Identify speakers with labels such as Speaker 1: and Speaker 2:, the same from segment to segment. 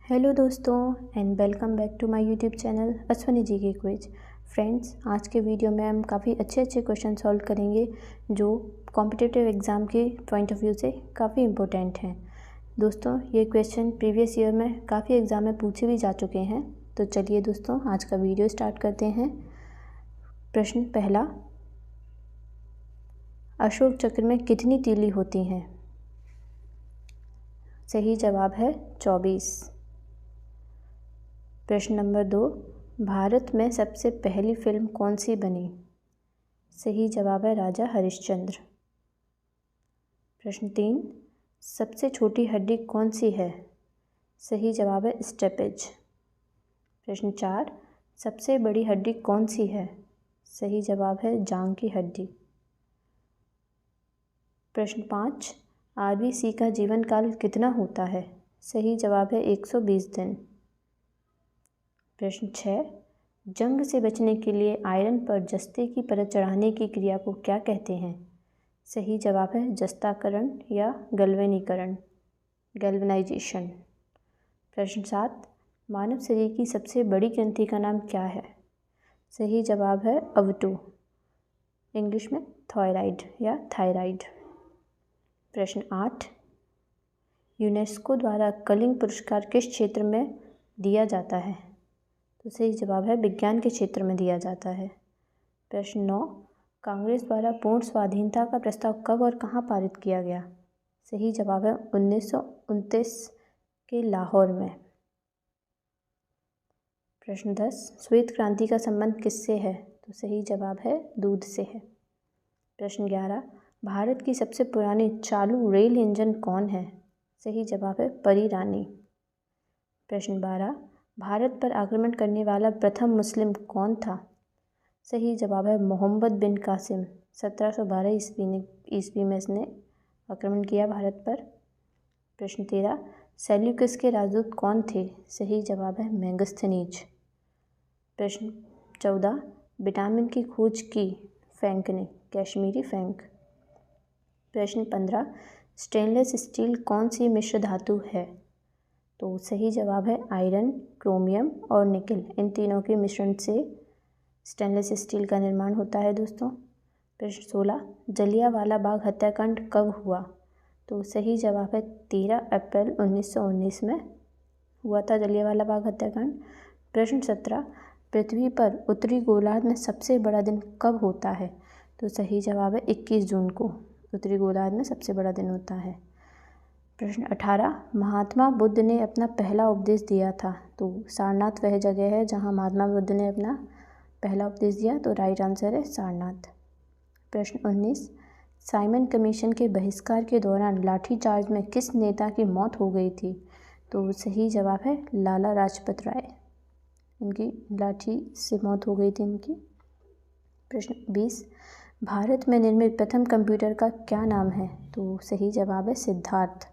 Speaker 1: Hello दोस्तों and welcome back to my YouTube channel Ashwini ji के quiz. Friends, आज के वीडियो में हम काफ़ी अच्छे क्वेश्चन सॉल्व करेंगे जो कॉम्पिटिटिव एग्ज़ाम के पॉइंट ऑफ व्यू से काफ़ी इम्पोर्टेंट हैं। दोस्तों, ये क्वेश्चन प्रीवियस ईयर में काफ़ी एग्ज़ाम में पूछे भी जा चुके हैं। तो चलिए दोस्तों, आज का वीडियो स्टार्ट करते हैं। प्रश्न पहला, अशोक चक्र में कितनी तीली होती हैं? सही जवाब है 24। प्रश्न नंबर 2, भारत में सबसे पहली फिल्म कौन सी बनी? सही जवाब है राजा हरिश्चंद्र। प्रश्न 3, सबसे छोटी हड्डी कौन सी है? सही जवाब है स्टेपेज। प्रश्न 4, सबसे बड़ी हड्डी कौन सी है? सही जवाब है जांघ की हड्डी। प्रश्न 5, आरबीसी का जीवन काल कितना होता है? सही जवाब है 120 दिन। प्रश्न 6, जंग से बचने के लिए आयरन पर जस्ते की परत चढ़ाने की क्रिया को क्या कहते हैं? सही जवाब है जस्ताकरण या गैल्वेनीकरण, गैल्वेनाइजेशन। प्रश्न 7, मानव शरीर की सबसे बड़ी ग्रंथि का नाम क्या है? सही जवाब है अवटु, इंग्लिश में थायराइड या थायराइड। प्रश्न 8, यूनेस्को द्वारा कलिंग पुरस्कार किस क्षेत्र में दिया जाता है? तो सही जवाब है विज्ञान के क्षेत्र में दिया जाता है। प्रश्न 9, कांग्रेस द्वारा पूर्ण स्वाधीनता का प्रस्ताव कब और कहाँ पारित किया गया? सही जवाब है 1929 के लाहौर में। प्रश्न 10, श्वेत क्रांति का संबंध किससे है? तो सही जवाब है दूध से है। प्रश्न 11, भारत की सबसे पुरानी चालू रेल इंजन कौन है? सही जवाब है परी रानी। प्रश्न 12, भारत पर आक्रमण करने वाला प्रथम मुस्लिम कौन था? सही जवाब है मोहम्मद बिन कासिम। 1712 ईस्वी में इसने आक्रमण किया भारत पर। प्रश्न 13, सेल्यूकस के राजदूत कौन थे? सही जवाब है मेगस्थनीज। प्रश्न 14, विटामिन की खोज की फैंक ने, कश्मीरी फैंक। प्रश्न 15, स्टेनलेस स्टील कौन सी मिश्र धातु है? तो सही जवाब है आयरन, क्रोमियम और निकल, इन तीनों के मिश्रण से स्टेनलेस स्टील का निर्माण होता है दोस्तों। प्रश्न 16, जलियांवाला बाग हत्याकांड कब हुआ? तो सही जवाब है 13 अप्रैल 1919 में हुआ था जलियांवाला बाग हत्याकांड। प्रश्न 17, पृथ्वी पर उत्तरी गोलार्ध में सबसे बड़ा दिन कब होता है? तो सही जवाब है 21 जून को उत्तरी गोलार्ध में सबसे बड़ा दिन होता है। प्रश्न 18, महात्मा बुद्ध ने अपना पहला उपदेश दिया था? तो सारनाथ वह जगह है जहाँ महात्मा बुद्ध ने अपना पहला उपदेश दिया, तो राइट आंसर है सारनाथ। प्रश्न 19, साइमन कमीशन के बहिष्कार के दौरान लाठीचार्ज में किस नेता की मौत हो गई थी? तो सही जवाब है लाला लाजपत राय, इनकी लाठी से मौत हो गई थी इनकी। प्रश्न 20, भारत में निर्मित प्रथम कंप्यूटर का क्या नाम है? तो सही जवाब है सिद्धार्थ।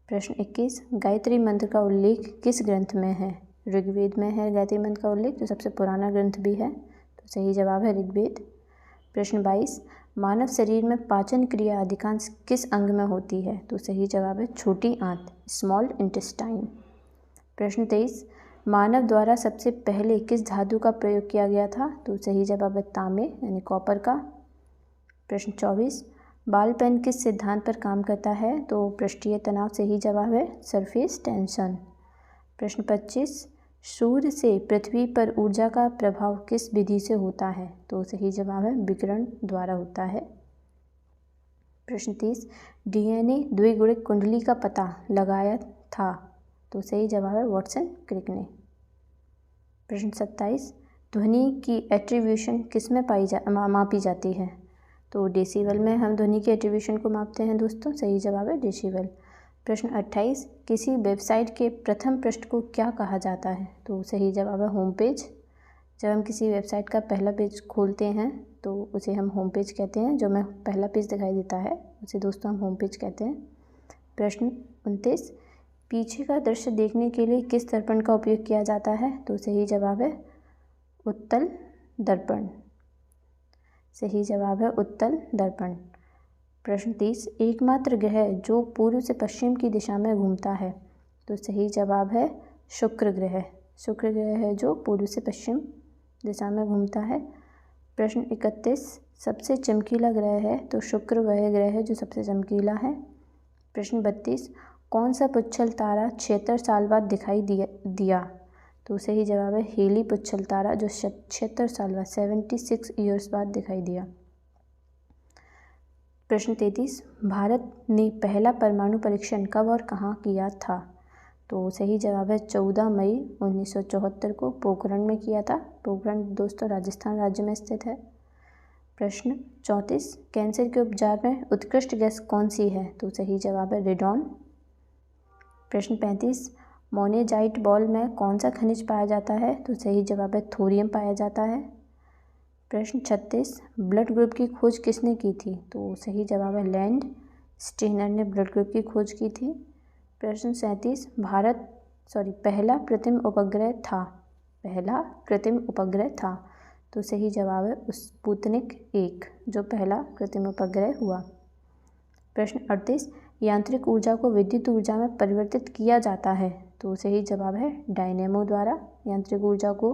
Speaker 1: प्रश्न 21, गायत्री मंत्र का उल्लेख किस ग्रंथ में है? ऋग्वेद में है गायत्री मंत्र का उल्लेख, जो सबसे पुराना ग्रंथ भी है, तो सही जवाब है ऋग्वेद। प्रश्न 22, मानव शरीर में पाचन क्रिया अधिकांश किस अंग में होती है? तो सही जवाब है छोटी आंत, स्मॉल इंटेस्टाइन। प्रश्न 23, मानव द्वारा सबसे पहले किस धातु का प्रयोग किया गया था? तो सही जवाब है तांबे यानी कॉपर का। प्रश्न 24, बॉल पेन किस सिद्धांत पर काम करता है? तो पृष्ठीय तनाव, सही जवाब है सरफेस टेंशन। प्रश्न 25, सूर्य से पृथ्वी पर ऊर्जा का प्रभाव किस विधि से होता है? तो सही जवाब है विकिरण द्वारा होता है। प्रश्न 30, डीएनए द्विगुणित कुंडली का पता लगाया था? तो सही जवाब है वॉटसन क्रिक ने। प्रश्न 27, ध्वनि की एट्रीब्यूशन किस में मापी जाती है? तो डेसिबल में हम ध्वनि के एट्रीब्यूशन को मापते हैं दोस्तों, सही जवाब है डेसिबल। प्रश्न 28, किसी वेबसाइट के प्रथम पृष्ठ को क्या कहा जाता है? तो सही जवाब है होम पेज। जब हम किसी वेबसाइट का पहला पेज खोलते हैं तो उसे हम होम पेज कहते हैं, जो हमें पहला पेज दिखाई देता है उसे दोस्तों हम होम पेज कहते हैं। प्रश्न 29, पीछे का दृश्य देखने के लिए किस दर्पण का उपयोग किया जाता है? तो सही जवाब है उत्तल दर्पण, सही जवाब है उत्तल दर्पण। प्रश्न 30, एकमात्र ग्रह जो पूर्व से पश्चिम की दिशा में घूमता है? तो सही जवाब है शुक्र ग्रह। शुक्र ग्रह है जो पूर्व से पश्चिम दिशा में घूमता है। प्रश्न 31, सबसे चमकीला ग्रह है तो शुक्र वह ग्रह है जो सबसे चमकीला है। प्रश्न 32, कौन सा पुच्छल तारा 76 साल बाद दिखाई दिया तो सही जवाब है हेली पुच्छल तारा जो 76 साल बाद 76 ईयर्स बाद दिखाई दिया। प्रश्न 33, भारत ने पहला परमाणु परीक्षण कब और कहाँ किया था तो सही जवाब है 14 मई 1974 को पोखरण में किया था। पोखरण दोस्तों राजस्थान राज्य में स्थित है। प्रश्न 34, कैंसर के उपचार में उत्कृष्ट गैस कौन सी है तो सही जवाब है रेडॉन। प्रश्न 35, मोनेजाइट बॉल में कौन सा खनिज पाया जाता है तो सही जवाब है थोरियम पाया जाता है। प्रश्न 36, ब्लड ग्रुप की खोज किसने की थी तो सही जवाब है लैंड स्टेनर ने ब्लड ग्रुप की खोज की थी। प्रश्न 37, पहला कृत्रिम उपग्रह था तो सही जवाब है स्पुतनिक 1 जो पहला कृत्रिम उपग्रह हुआ। प्रश्न 38, यांत्रिक ऊर्जा को विद्युत ऊर्जा में परिवर्तित किया जाता है तो सही जवाब है डायनेमो द्वारा यांत्रिक ऊर्जा को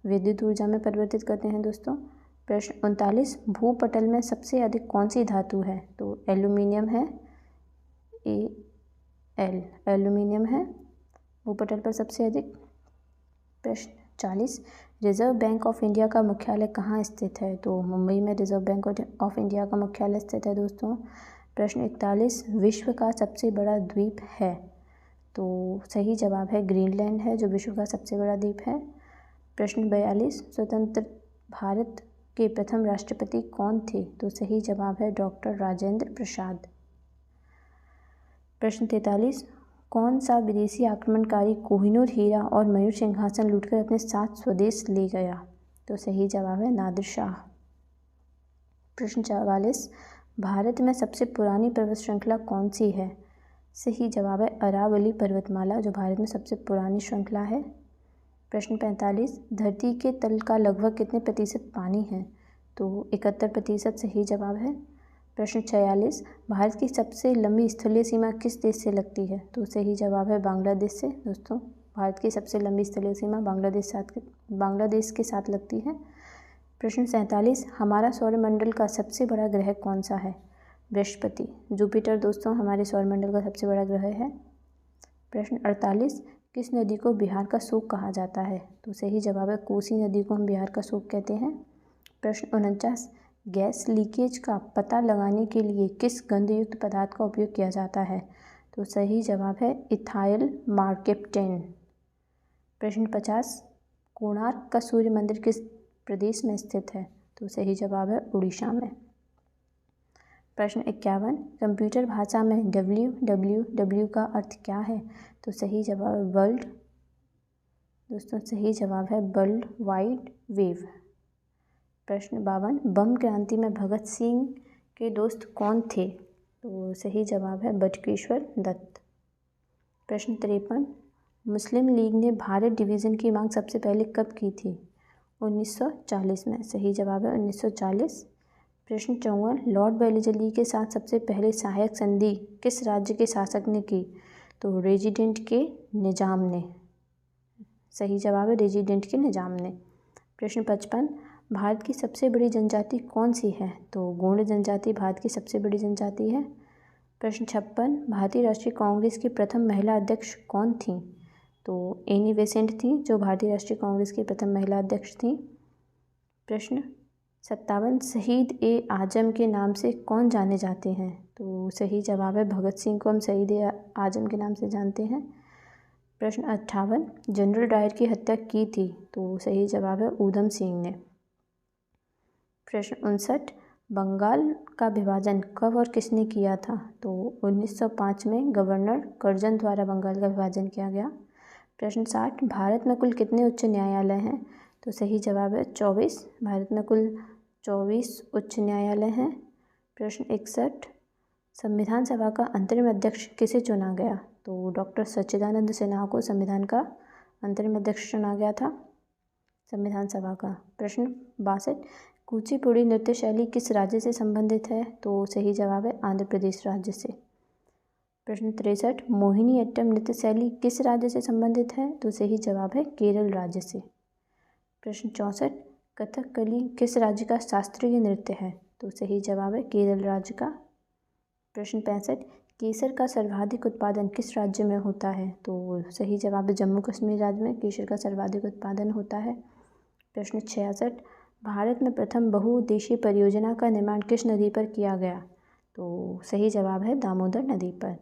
Speaker 1: विद्युत ऊर्जा में परिवर्तित करते हैं दोस्तों। प्रश्न 39, भूपटल में सबसे अधिक कौन सी धातु है तो एल्यूमिनियम है एल्यूमिनियम है भूपटल पर सबसे अधिक। प्रश्न 40, रिजर्व बैंक ऑफ इंडिया का मुख्यालय कहाँ स्थित है तो मुंबई में रिजर्व बैंक ऑफ इंडिया का मुख्यालय स्थित है दोस्तों। प्रश्न 41, विश्व का सबसे बड़ा द्वीप है तो सही जवाब है ग्रीनलैंड है जो विश्व का सबसे बड़ा द्वीप है। प्रश्न 42, स्वतंत्र भारत के प्रथम राष्ट्रपति कौन थे तो सही जवाब है डॉक्टर राजेंद्र प्रसाद। प्रश्न 43, कौन सा विदेशी आक्रमणकारी कोहिनूर हीरा और मयूर सिंहासन लूटकर अपने साथ स्वदेश ले गया तो सही जवाब है नादिर शाह। प्रश्न 44, भारत में सबसे पुरानी पर्वत श्रृंखला कौन सी है सही जवाब है अरावली पर्वतमाला जो भारत में सबसे पुरानी श्रृंखला है। प्रश्न 45, धरती के तल का लगभग कितने प्रतिशत पानी है तो 71% सही जवाब है। प्रश्न 46, भारत की सबसे लंबी स्थलीय सीमा किस देश से लगती है तो सही जवाब है बांग्लादेश से दोस्तों। भारत की सबसे लंबी स्थलीय सीमा बांग्लादेश के साथ लगती है। प्रश्न 47, हमारा सौरमंडल का सबसे बड़ा ग्रह कौन सा है बृहस्पति। जुपिटर दोस्तों हमारे सौरमंडल का सबसे बड़ा ग्रह है। प्रश्न 48, किस नदी को बिहार का शोक कहा जाता है तो सही जवाब है कोसी नदी को हम बिहार का शोक कहते हैं। प्रश्न 49, गैस लीकेज का पता लगाने के लिए किस गंधयुक्त पदार्थ का उपयोग किया जाता है तो सही जवाब है इथाइल मार्केप्टेन। प्रश्न 50, कोणार्क का सूर्य मंदिर किस प्रदेश में स्थित है तो सही जवाब है उड़ीसा में। प्रश्न 51, कंप्यूटर भाषा में www का अर्थ क्या है तो सही जवाब है वर्ल्ड दोस्तों सही जवाब है वर्ल्ड वाइड वेव। प्रश्न 52, बम क्रांति में भगत सिंह के दोस्त कौन थे तो सही जवाब है बटुकेश्वर दत्त। प्रश्न 53, मुस्लिम लीग ने भारत डिवीज़न की मांग सबसे पहले कब की थी 1940 में सही जवाब है 1940। प्रश्न 54, लॉर्ड वेलेस्ली के साथ सबसे पहले सहायक संधि किस राज्य के शासक ने की तो रेजिडेंट के निज़ाम ने सही जवाब है रेजिडेंट के निज़ाम ने। प्रश्न 55, भारत की सबसे बड़ी जनजाति कौन सी है तो गोंड जनजाति भारत की सबसे बड़ी जनजाति है। प्रश्न 56, भारतीय राष्ट्रीय कांग्रेस की प्रथम महिला अध्यक्ष कौन थी तो एनी बेसेंट थी जो भारतीय राष्ट्रीय कांग्रेस की प्रथम महिला अध्यक्ष थी। प्रश्न 57, शहीद ए आजम के नाम से कौन जाने जाते हैं तो सही जवाब है भगत सिंह को हम शहीद ए आजम के नाम से जानते हैं। प्रश्न 58, जनरल डायर की हत्या की थी तो सही जवाब है ऊधम सिंह ने। प्रश्न 59, बंगाल का विभाजन कब और किसने किया था तो 1905 में गवर्नर कर्जन द्वारा बंगाल का विभाजन किया गया। प्रश्न 60, भारत में कुल कितने उच्च न्यायालय हैं तो सही जवाब है 24। भारत में कुल 24 उच्च न्यायालय हैं। प्रश्न 61, संविधान सभा का अंतरिम अध्यक्ष किसे चुना गया तो डॉक्टर सच्चिदानंद सिन्हा को संविधान का अंतरिम अध्यक्ष चुना गया था संविधान सभा का। प्रश्न 62, कुचिपुड़ी नृत्य शैली किस राज्य से संबंधित है तो सही जवाब है आंध्र प्रदेश राज्य से। प्रश्न 63, मोहिनीअट्टम नृत्य शैली किस राज्य से संबंधित है? तो सही जवाब है केरल राज्य से। प्रश्न 64, कथकली किस राज्य का शास्त्रीय नृत्य है? तो सही जवाब है केरल राज्य का। प्रश्न 65, केसर का सर्वाधिक उत्पादन किस राज्य में होता है? तो सही जवाब है जम्मू कश्मीर राज्य में केसर का सर्वाधिक उत्पादन होता है। प्रश्न 66, भारत में प्रथम बहुउद्देशीय परियोजना का निर्माण किस नदी पर किया गया? तो सही जवाब है दामोदर नदी पर।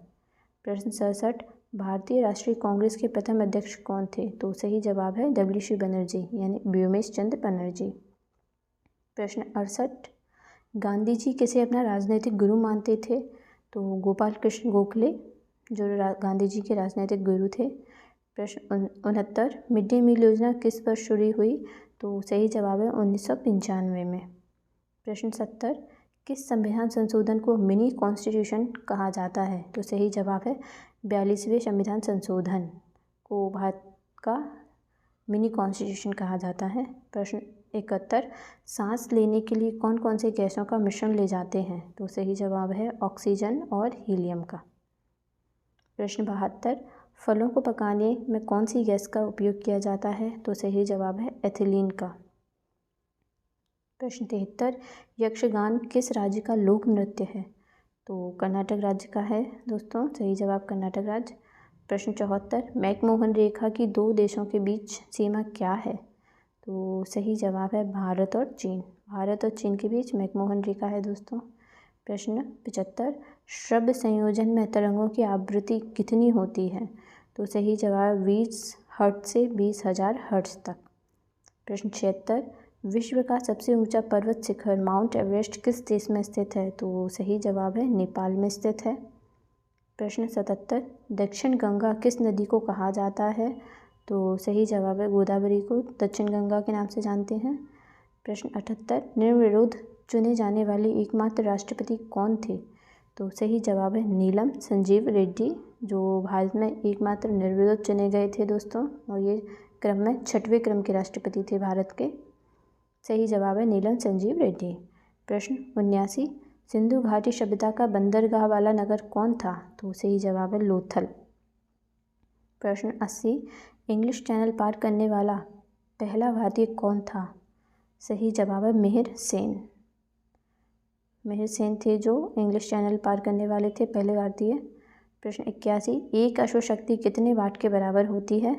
Speaker 1: प्रश्न 67, भारतीय राष्ट्रीय कांग्रेस के प्रथम अध्यक्ष कौन थे? तो सही जवाब है डब्ल्यू.सी. बनर्जी यानी व्योमेश चंद्र बनर्जी। प्रश्न 68, गांधी जी किसे अपना राजनीतिक गुरु मानते थे? तो गोपाल कृष्ण गोखले जो गांधी जी के राजनीतिक गुरु थे। प्रश्न 69, मिड डे मील योजना किस वर्ष शुरू हुई? तो सही जवाब है 1995 में। प्रश्न 70, किस संविधान संशोधन को मिनी कॉन्स्टिट्यूशन कहा जाता है? तो सही जवाब है 42वें संविधान संशोधन को भारत का मिनी कॉन्स्टिट्यूशन कहा जाता है। प्रश्न 71, सांस लेने के लिए कौन कौन से गैसों का मिश्रण ले जाते हैं? तो सही जवाब है ऑक्सीजन और हीलियम का। प्रश्न 72, फलों को पकाने में कौन सी गैस का उपयोग किया जाता है? तो सही जवाब है एथिलीन का। प्रश्न 73, यक्षगान किस राज्य का लोक नृत्य है? तो कर्नाटक राज्य का है दोस्तों, सही जवाब कर्नाटक राज्य। प्रश्न 74, मैकमोहन रेखा की दो देशों के बीच सीमा क्या है? तो सही जवाब है भारत और चीन। भारत और चीन के बीच मैकमोहन रेखा है दोस्तों। प्रश्न 75, श्रव्य संयोजन में तरंगों की आवृत्ति कितनी होती है? तो सही जवाब 20 हर्ट्ज से 20,000 हर्ट्ज तक। प्रश्न 76, विश्व का सबसे ऊंचा पर्वत शिखर माउंट एवरेस्ट किस देश में स्थित है? तो सही जवाब है नेपाल में स्थित है। प्रश्न 77, दक्षिण गंगा किस नदी को कहा जाता है? तो सही जवाब है गोदावरी को दक्षिण गंगा के नाम से जानते हैं। प्रश्न 78, निर्विरोध चुने जाने वाले एकमात्र राष्ट्रपति कौन थे? तो सही जवाब है नीलम संजीव रेड्डी जो भारत में एकमात्र निर्विरोध चुने गए थे दोस्तों, और ये क्रम में 6वें क्रम के राष्ट्रपति थे भारत के। सही जवाब है नीलम संजीव रेड्डी। प्रश्न 79, सिंधु घाटी सभ्यता का बंदरगाह वाला नगर कौन था? तो सही जवाब है लोथल। प्रश्न 80, इंग्लिश चैनल पार करने वाला पहला भारतीय कौन था? सही जवाब है मिहिर सेन। मिहिर सेन थे जो इंग्लिश चैनल पार करने वाले थे, पहले भारतीय। प्रश्न 81, एक अश्वशक्ति कितने वाट के बराबर होती है?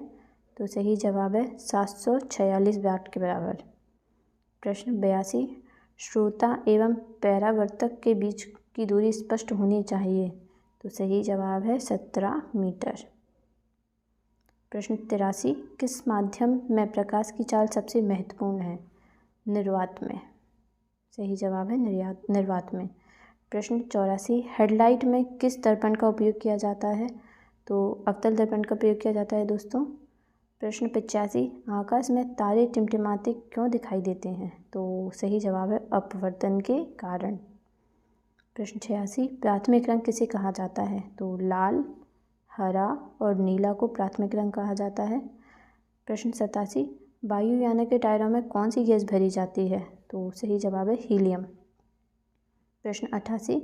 Speaker 1: तो सही जवाब है 746 वाट के बराबर। प्रश्न 82, श्रोता एवं परावर्तक के बीच की दूरी स्पष्ट होनी चाहिए। तो सही जवाब है 17 मीटर। प्रश्न 83, किस माध्यम में प्रकाश की चाल सबसे महत्वपूर्ण है? निर्वात में। सही जवाब है निर्वात में। प्रश्न 84, हेडलाइट में किस दर्पण का उपयोग किया जाता है? तो अवतल दर्पण का प्रयोग किया जाता है दोस्तों। प्रश्न 85, आकाश में तारे टिमटिमाते क्यों दिखाई देते हैं? तो सही जवाब है अपवर्तन के कारण। प्रश्न 86, प्राथमिक रंग किसे कहा जाता है? तो लाल, हरा और नीला को प्राथमिक रंग कहा जाता है। प्रश्न 87, वायुयान के टायरों में कौन सी गैस भरी जाती है? तो सही जवाब है हीलियम। प्रश्न 88,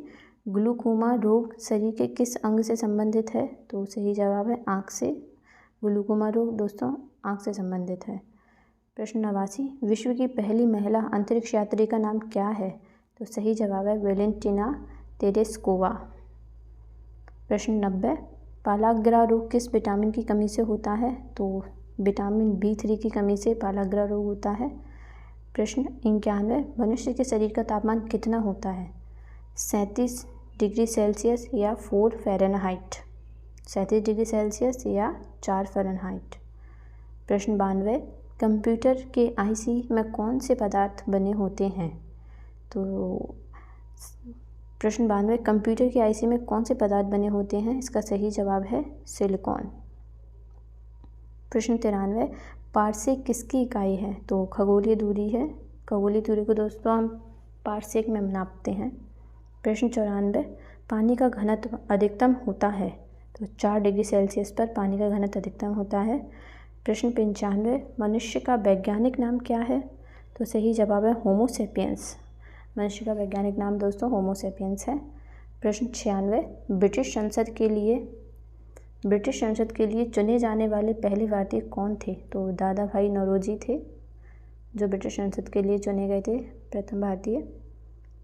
Speaker 1: ग्लूकोमा रोग शरीर के किस अंग से संबंधित है? तो सही जवाब है आँख से। ग्लूकोमा रोग दोस्तों आँख से संबंधित है। प्रश्न 89, विश्व की पहली महिला अंतरिक्ष यात्री का नाम क्या है? तो सही जवाब है वेलेंटिना तेरेस्कोवा। प्रश्न 90, पालाग्रा रोग किस विटामिन की कमी से होता है? तो विटामिन B3 की कमी से पालाग्रा रोग होता है। प्रश्न 91, मनुष्य के शरीर का तापमान कितना होता है? 37 डिग्री सेल्सियस या 4 फ़ारेनहाइट। 37 डिग्री सेल्सियस या 4 फ़ारेनहाइट। प्रश्न 92, कंप्यूटर के आईसी में कौन से पदार्थ बने होते हैं? तो प्रश्न 92, कंप्यूटर के आईसी में कौन से पदार्थ बने होते हैं? इसका सही जवाब है सिलिकॉन। प्रश्न 93, पारसेक किसकी इकाई है? तो खगोलीय दूरी है। खगोलीय दूरी को दोस्तों हम पारसेक में नापते हैं। प्रश्न 94, पानी का घनत्व अधिकतम होता है? तो 4 डिग्री सेल्सियस पर पानी का घनत्व अधिकतम होता है। प्रश्न 95, मनुष्य का वैज्ञानिक नाम क्या है? तो सही जवाब है होमो सेपियंस। मनुष्य का वैज्ञानिक नाम दोस्तों होमो सेपियंस है। प्रश्न 96, ब्रिटिश संसद के लिए चुने जाने वाले पहले भारतीय कौन थे? तो दादा भाई नौरोजी थे जो ब्रिटिश संसद के लिए चुने गए थे, प्रथम भारतीय।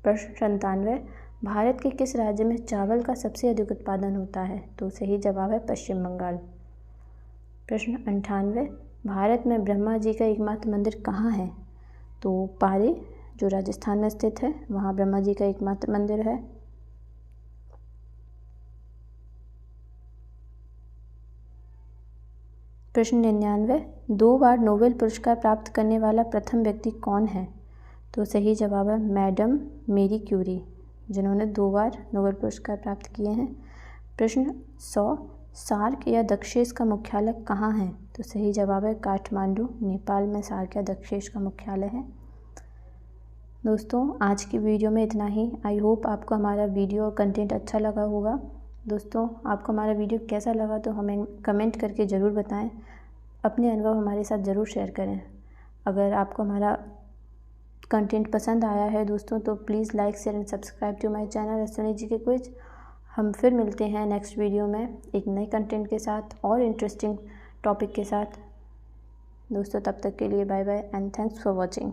Speaker 1: प्रश्न 97, भारत के किस राज्य में चावल का सबसे अधिक उत्पादन होता है? तो सही जवाब है पश्चिम बंगाल। प्रश्न 98, भारत में ब्रह्मा जी का एकमात्र मंदिर कहाँ है? तो पारे, जो राजस्थान में स्थित है, वहाँ ब्रह्मा जी का एकमात्र मंदिर है। प्रश्न 99, 2 बार नोबेल पुरस्कार प्राप्त करने वाला प्रथम व्यक्ति कौन है? तो सही जवाब है मैडम मेरी क्यूरी, जिन्होंने 2 बार नोबेल पुरस्कार प्राप्त किए हैं। प्रश्न 100, सार्क या दक्षेस का मुख्यालय कहाँ है? तो सही जवाब है काठमांडू, नेपाल में सार्क या दक्षेस का मुख्यालय है। दोस्तों, आज की वीडियो में इतना ही। आई होप आपको हमारा वीडियो कंटेंट अच्छा लगा होगा। दोस्तों, आपको हमारा वीडियो कैसा लगा तो हमें कमेंट करके ज़रूर बताएं। अपने अनुभव हमारे साथ ज़रूर शेयर करें। अगर आपको हमारा कंटेंट पसंद आया है दोस्तों तो please like share and subscribe to my channel Ashwini ji के क्विज। हम फिर मिलते हैं नेक्स्ट वीडियो में एक नए कंटेंट के साथ और इंटरेस्टिंग टॉपिक के साथ। दोस्तों, तब तक के लिए bye bye and thanks for watching.